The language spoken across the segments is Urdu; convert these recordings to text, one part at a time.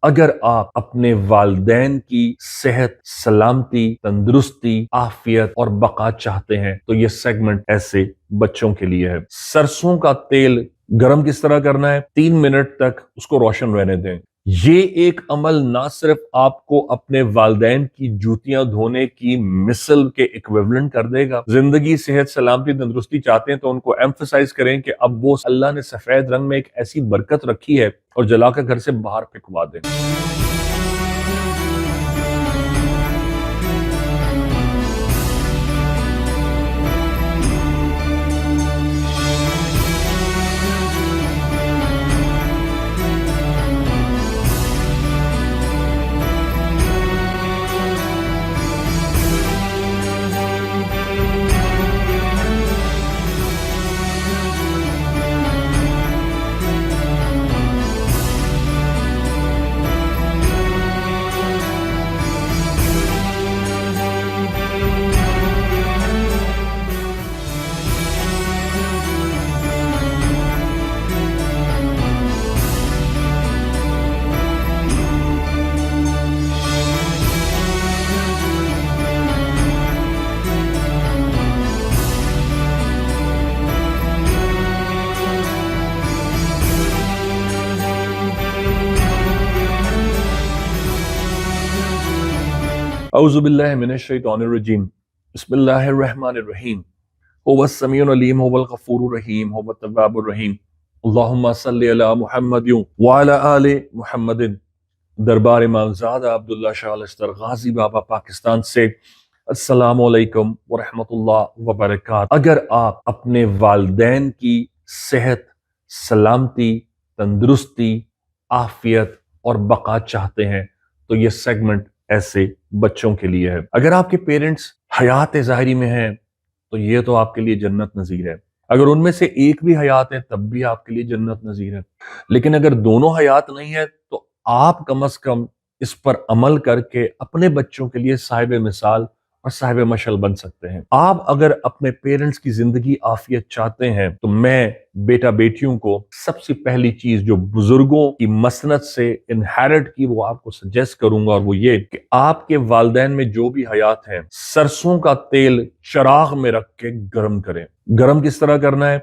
اگر آپ اپنے والدین کی صحت، سلامتی، تندرستی، عافیت اور بقا چاہتے ہیں تو یہ سیگمنٹ ایسے بچوں کے لیے ہے۔ سرسوں کا تیل گرم کس طرح کرنا ہے؟ 3 منٹ تک اس کو روشن رہنے دیں۔ یہ ایک عمل نہ صرف آپ کو اپنے والدین کی جوتیاں دھونے کی مثل کے ایکویولنٹ کر دے گا، زندگی، صحت، سلامتی، تندرستی چاہتے ہیں تو ان کو ایمفسائز کریں کہ اب وہ اللہ نے سفید رنگ میں ایک ایسی برکت رکھی ہے اور جلا کر گھر سے باہر پھینکوا دیں۔ اعوذ باللہ من الشیطان الرجیم، بسم اللہ الرحمن الرحیم، هو السمیع العلیم، هو الغفور الرحیم، هو التواب الرحیم، اللہم صلی علی محمد وعلی آل محمد۔ دربار امامزادہ عبداللہ شاہ الاشتر غازی بابا پاکستان سے السلام علیکم ورحمۃ اللہ وبرکاتہ۔ اگر آپ اپنے والدین کی صحت، سلامتی، تندرستی، عافیت اور بقا چاہتے ہیں تو یہ سیگمنٹ ایسے بچوں کے لیے ہے۔ اگر آپ کے پیرنٹس حیات ظاہری میں ہیں تو یہ تو آپ کے لیے جنت نظیر ہے۔ اگر ان میں سے ایک بھی حیات ہے تب بھی آپ کے لیے جنت نظیر ہے۔ لیکن اگر دونوں حیات نہیں ہے تو آپ کم از کم اس پر عمل کر کے اپنے بچوں کے لیے صاحب مثال اور صاحب مشعل بن سکتے ہیں۔ آپ اگر اپنے پیرنٹس کی زندگی عافیت چاہتے ہیں تو میں بیٹا بیٹیوں کو سب سے پہلی چیز جو بزرگوں کی مسند سے انہیرٹ کی وہ آپ کو سجیسٹ کروں گا، اور وہ یہ کہ آپ کے والدین میں جو بھی حیات ہیں سرسوں کا تیل چراغ میں رکھ کے گرم کریں۔ گرم کس طرح کرنا ہے؟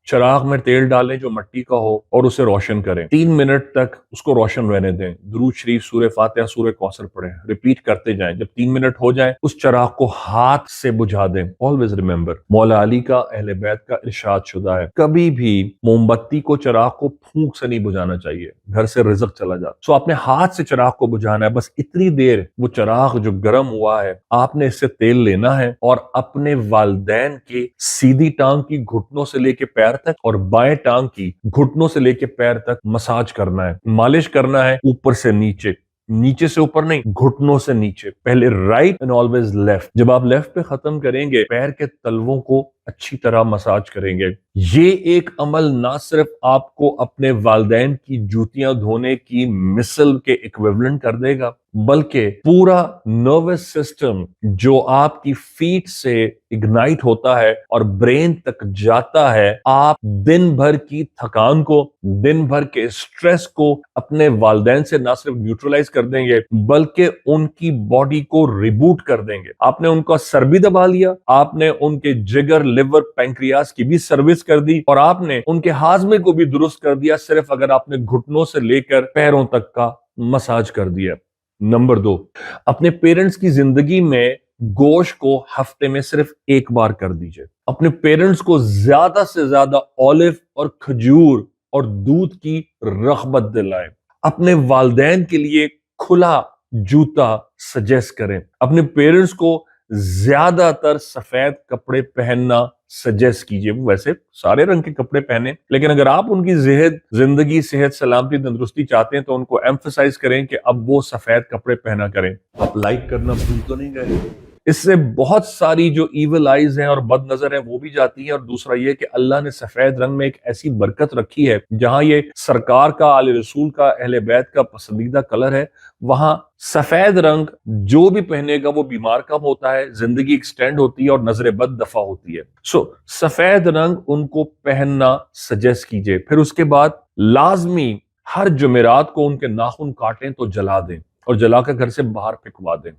چراغ میں تیل ڈالیں جو مٹی کا ہو اور اسے روشن کریں۔ 3 منٹ تک اس کو روشن رہنے دیں۔ درود شریف، سورہ فاتحہ، سورہ کوثر پڑھیں، ریپیٹ کرتے جائیں۔ جب 3 منٹ ہو جائیں اس چراغ کو ہاتھ سے بجھا دیں۔ آلویز ریممبر، مولا علی کا، اہل بیت کا ارشاد شدہ ہے کبھی بھی موم بتی کو، چراغ کو پھونک سے نہیں بجھانا چاہیے، گھر سے رزق چلا جاتا۔ سو اپنے ہاتھ سے چراغ کو بجھانا ہے، بس اتنی دیر وہ چراغ جو گرم ہوا ہے آپ نے اس سے تیل لینا ہے اور اپنے والدین کے سیدھی ٹانگ کی گھٹنوں سے لے کے پیر تک اور بائیں ٹانگ کی گھٹنوں سے لے کے پیر تک مساج کرنا ہے، مالش کرنا ہے، اوپر سے نیچے، نیچے سے اوپر نہیں، گھٹنوں سے نیچے۔ پہلے رائٹ اینڈ آلویز لیفٹ۔ جب آپ لیفٹ پہ ختم کریں گے پیر کے تلووں کو اچھی طرح مساج کریں گے۔ یہ ایک عمل نہ صرف آپ کو اپنے والدین کی جوتیاں دھونے کی مثل کے ایکویولنٹ کر دے گا بلکہ پورا نروس سسٹم جو آپ کی فیٹ سے اگنائٹ ہوتا ہے اور برین تک جاتا ہے، آپ دن بھر کی تھکان کو، دن بھر کے سٹریس کو اپنے والدین سے نہ صرف نیوٹرلائز کر دیں گے بلکہ ان کی باڈی کو ریبوٹ کر دیں گے۔ آپ نے ان کا سر بھی دبا لیا، آپ نے ان کے جگر، لیور، پینکریاس کی بھی سروس کر دی اور آپ نے ان کے ہاضمے کو بھی درست کر دیا، صرف اگر آپ نے گھٹنوں سے لے کر پیروں تک کا مساج کر دیا۔ نمبر 2، اپنے پیرنٹس کی زندگی میں گوشت کو ہفتے میں صرف ایک بار کر دیجئے۔ اپنے پیرنٹس کو زیادہ سے زیادہ اولیو اور کھجور اور دودھ کی رغبت دلائیں۔ اپنے والدین کے لیے کھلا جوتا سجیسٹ کریں۔ اپنے پیرنٹس کو زیادہ تر سفید کپڑے پہننا سجیسٹ کیجئے۔ ویسے سارے رنگ کے کپڑے پہنے، لیکن اگر آپ ان کی زندگی، صحت، سلامتی، تندرستی چاہتے ہیں تو ان کو ایمفسائز کریں کہ اب وہ سفید کپڑے پہنا کریں۔ آپ لائک کرنا بھول تو نہیں گئے؟ اس سے بہت ساری جو ایول آئیز ہیں اور بد نظر ہیں وہ بھی جاتی ہیں، اور دوسرا یہ کہ اللہ نے سفید رنگ میں ایک ایسی برکت رکھی ہے جہاں یہ سرکار کا، آل رسول کا، اہل بیت کا پسندیدہ کلر ہے، وہاں سفید رنگ جو بھی پہنے گا وہ بیمار کم ہوتا ہے، زندگی ایکسٹینڈ ہوتی ہے اور نظر بد دفع ہوتی ہے۔ سفید رنگ ان کو پہننا سجیسٹ کیجئے۔ پھر اس کے بعد لازمی ہر جمعرات کو ان کے ناخن کاٹیں تو جلا دیں اور جلا کر گھر سے باہر پھینکوا دیں۔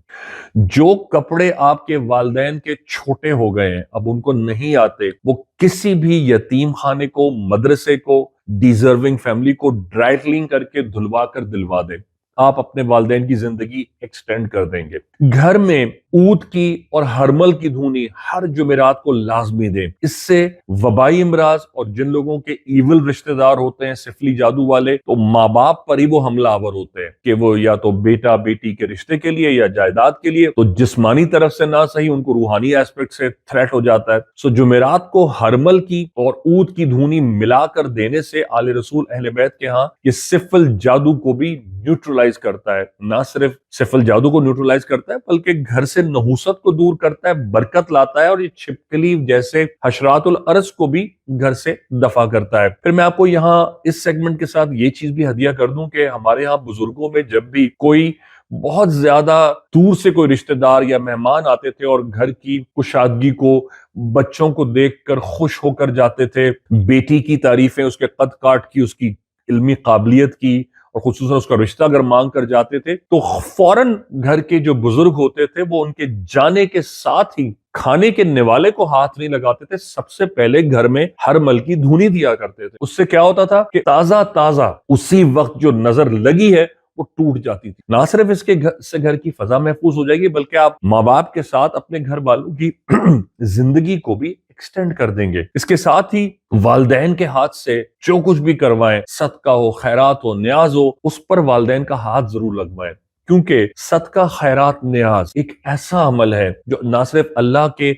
جو کپڑے آپ کے والدین کے چھوٹے ہو گئے ہیں، اب ان کو نہیں آتے، وہ کسی بھی یتیم خانے کو، مدرسے کو، ڈیزرونگ فیملی کو ڈرائی کلین کر کے دھلوا کر دلوا دیں۔ آپ اپنے والدین کی زندگی ایکسٹینڈ کر دیں گے۔ گھر میں اود کی اور ہرمل کی دھونی ہر جمعرات کو لازمی دیں۔ اس سے وبائی امراض اور جن لوگوں کے ایول رشتہ دار ہوتے ہیں، سفلی جادو والے، تو ماں باپ پر ہی وہ حملہ آور ہوتے ہیں کہ وہ یا تو بیٹا بیٹی کے رشتے کے لیے یا جائیداد کے لیے، تو جسمانی طرف سے نہ صحیح ان کو روحانی ایسپیکٹ سے تھریٹ ہو جاتا ہے۔ سو جمعرات کو ہرمل کی اور اود کی دھونی ملا کر دینے سے آل رسول اہل بیت کے ہاں یہ سفل جادو کو بھی نیوٹرلائز کرتا ہے۔ نہ صرف سفل جادو کو نیوٹرلائز کرتا ہے بلکہ گھر سے نحوست کو دور کرتا ہے، برکت لاتا ہے، اور یہ چھپکلی جیسے حشرات الارض کو بھی گھر سے دفع کرتا ہے۔ پھر میں آپ کو یہاں اس سیگمنٹ کے ساتھ یہ چیز بھی ہدیہ کر دوں کہ ہمارے یہاں بزرگوں میں جب بھی کوئی بہت زیادہ دور سے کوئی رشتہ دار یا مہمان آتے تھے اور گھر کی کشادگی کو، بچوں کو دیکھ کر خوش ہو کر جاتے تھے، بیٹی کی تعریفیں، اس کے قد کاٹ کی، اس کی علمی قابلیت کی، اور خصوصاً اس کا رشتہ اگر مانگ کر جاتے تھے تو فوراً گھر کے جو بزرگ ہوتے تھے وہ ان کے جانے کے ساتھ ہی کھانے کے نوالے کو ہاتھ نہیں لگاتے تھے، سب سے پہلے گھر میں ہرمل کی دھونی دیا کرتے تھے۔ اس سے کیا ہوتا تھا کہ تازہ تازہ اسی وقت جو نظر لگی ہے وہ ٹوٹ جاتی تھی۔ نہ صرف اس کے گھر کی فضا محفوظ ہو جائے گی بلکہ آپ ماں باپ کے ساتھ اپنے گھر والوں کی زندگی کو بھی ایکسٹینڈ کر دیں گے۔ اس کے ساتھ ہی والدین کے ہاتھ سے جو کچھ بھی کروائیں، صدقہ ہو، خیرات ہو، نیاز ہو، اس پر والدین کا ہاتھ ضرور لگوائیں، کیونکہ صدقہ، خیرات، نیاز ایک ایسا عمل ہے جو نہ صرف اللہ کے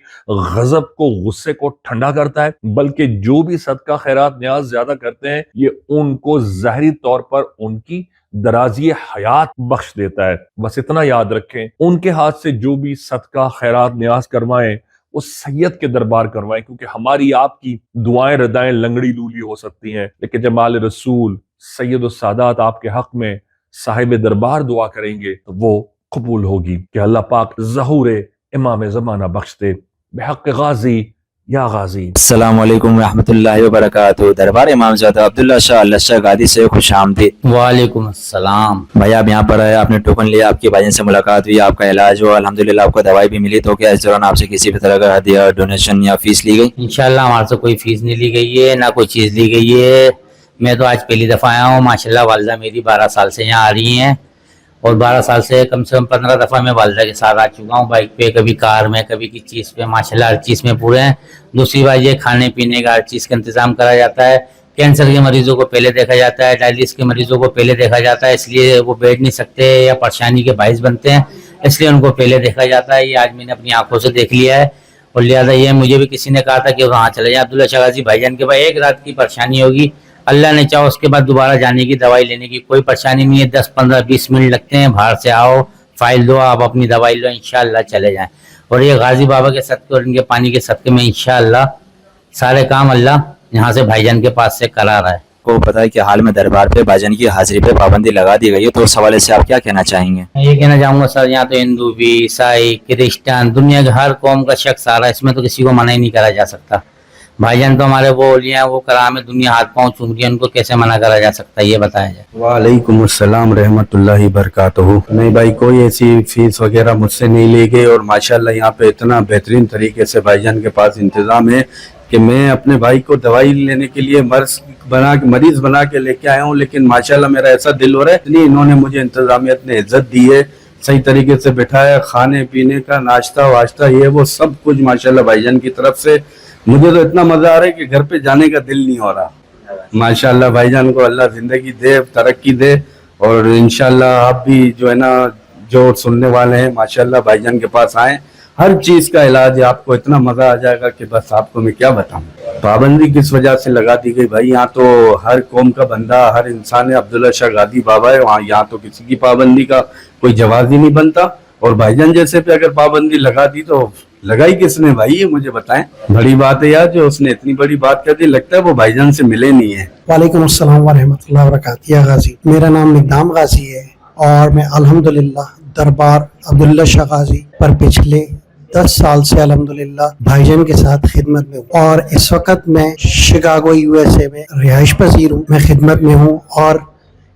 غضب کو، غصے کو ٹھنڈا کرتا ہے، بلکہ جو بھی صدقہ، خیرات، نیاز زیادہ کرتے ہیں یہ ان کو ظاہری طور پر ان کی درازی حیات بخش دیتا ہے۔ بس اتنا یاد رکھیں، ان کے ہاتھ سے جو بھی صدقہ، خیرات، نیاز کروائیں وہ سید کے دربار کروائیں، کیونکہ ہماری آپ کی دعائیں ردائیں لنگڑی لولی ہو سکتی ہیں، لیکن جب آل رسول سید السادات آپ کے حق میں صاحب دربار دعا کریں گے تو وہ قبول ہوگی۔ کہ اللہ پاک ظہور امام زمانہ بخش دے، بحق غازی یا غازی۔ السلام علیکم ورحمۃ اللہ وبرکاتہ۔ دربار امام زادہ عبداللہ شاہ اللہ شاہ غادی سے خوش آمدید۔ وعلیکم السلام۔ بھائی آپ یہاں پر آئے، آپ نے ٹوکن لیا، آپ کے بھائی سے ملاقات ہوئی، آپ کا علاج ہوا، الحمدللہ آپ کو دوائی بھی ملی، تو کیا اس دوران آپ سے کسی بھی طرح کا ہدیہ، ڈونیشن یا فیس لی گئی؟ انشاءاللہ ہمارے سے کوئی فیس نہیں لی گئی ہے، نہ کوئی چیز لی گئی ہے۔ میں تو آج پہلی دفعہ آیا ہوں۔ ماشاءاللہ والدہ میری 12 سال سے یہاں آ رہی ہیں، اور 12 سال سے کم 15 دفعہ میں والدہ کے ساتھ آ چکا ہوں، بائک پہ، کبھی کار میں، کبھی کسی چیز پہ۔ ماشاءاللہ ہر چیز میں پورے ہیں۔ دوسری بات یہ کھانے پینے کا ہر چیز کا انتظام کرا جاتا ہے۔ کینسر کے مریضوں کو پہلے دیکھا جاتا ہے، ڈائلسس کے مریضوں کو پہلے دیکھا جاتا ہے، اس لیے وہ بیٹھ نہیں سکتے یا پریشانی کے باعث بنتے ہیں، اس لیے ان کو پہلے دیکھا جاتا ہے۔ یہ آج میں نے اپنی آنکھوں سے دیکھ لیا ہے، اور لہٰذا یہ مجھے بھی کسی نے کہا تھا کہ وہاں چلے جائیں عبداللہ شاہ غازی بھائی جان کے پاس، ایک رات کی پریشانی ہوگی، اللہ نے چاہو اس کے بعد دوبارہ جانے کی، دوائی لینے کی کوئی پریشانی نہیں ہے۔ 10 15 20 منٹ لگتے ہیں، باہر سے آؤ، فائل دو، آپ اپنی دوائی لو، انشاءاللہ چلے جائیں۔ اور یہ غازی بابا کے صدقے اور ان کے پانی کے صدقے میں انشاءاللہ سارے کام اللہ یہاں سے بھائی جان کے پاس سے کرا رہا ہے۔ کو پتا ہے کہ حال میں دربار پہ بھائی جان کی حاضری پہ پابندی لگا دی گئی ہے، تو اس حوالے سے آپ کیا کہنا چاہیں گے؟ میں یہ کہنا چاہوں گا سر، یہاں تو ہندو بھی، عیسائی، کرسچن، دنیا کے ہر قوم کا شخص آ رہا ہے، اس میں تو کسی کو منع ہی نہیں کرا جا سکتا۔ بھائی جان تو ہمارے وہ اولیاء ہیں، وہ کرام ہے، دنیا ہاتھ پاؤں چوم رہی ہے، ان کو کیسے منع کرا جا سکتا ہے، یہ بتایا جائے۔ وعلیکم السلام رحمۃ اللہ وبرکاتہ۔ نہیں بھائی، کوئی ایسی فیس وغیرہ مجھ سے نہیں لی گئی، اور ماشاءاللہ یہاں پہ اتنا بہترین طریقے سے بھائی جان کے پاس انتظام ہے کہ میں اپنے بھائی کو دوائی لینے کے لیے مریض بنا کے لے کے آیا ہوں، لیکن ماشاءاللہ میرا ایسا دل ہو رہا ہے، اتنی انہوں نے مجھے انتظامیت نے عزت دی ہے، صحیح طریقے سے بٹھایا، کھانے پینے کا ناشتہ واشتہ یہ وہ سب کچھ ماشاءاللہ بھائی جان کی طرف سے۔ مجھے تو اتنا مزہ آ رہا ہے کہ گھر پہ جانے کا دل نہیں ہو رہا۔ ماشاءاللہ بھائی جان کو اللہ زندگی دے، ترقی دے، اور انشاءاللہ آپ بھی جو ہے نا، جو سننے والے ہیں، ماشاءاللہ بھائی جان کے پاس آئیں، ہر چیز کا علاج ہے، آپ کو اتنا مزہ آ جائے گا کہ بس آپ کو میں کیا بتاؤں۔ پابندی کس وجہ سے لگا دی گئی بھائی؟ یہاں تو ہر قوم کا بندہ، ہر انسان ہے، عبداللہ شاہ غادی بابا ہے وہاں، یہاں تو کسی کی پابندی کا کوئی جواز ہی نہیں بنتا، اور بھائی جان جیسے پہ اگر پابندی لگا دی تو لگائی کس نے بھائی؟ یہ مجھے بتائیں۔ بڑی بات ہے یار، جو اس نے اتنی بڑی بات کر دی، لگتا ہے وہ بھائی جان سے ملے نہیں ہے۔ وعلیکم السلام ورحمۃ اللہ وبرکاتہ۔ یا غازی، میرا نام مقدام غازی ہے، اور میں الحمدللہ دربار عبداللہ شاہ غازی پر پچھلے 10 سال سے الحمدللہ بھائی جان کے ساتھ خدمت میں ہوں، اور اس وقت میں شکاگو USA میں رہائش پذیر ہوں، میں خدمت میں ہوں، اور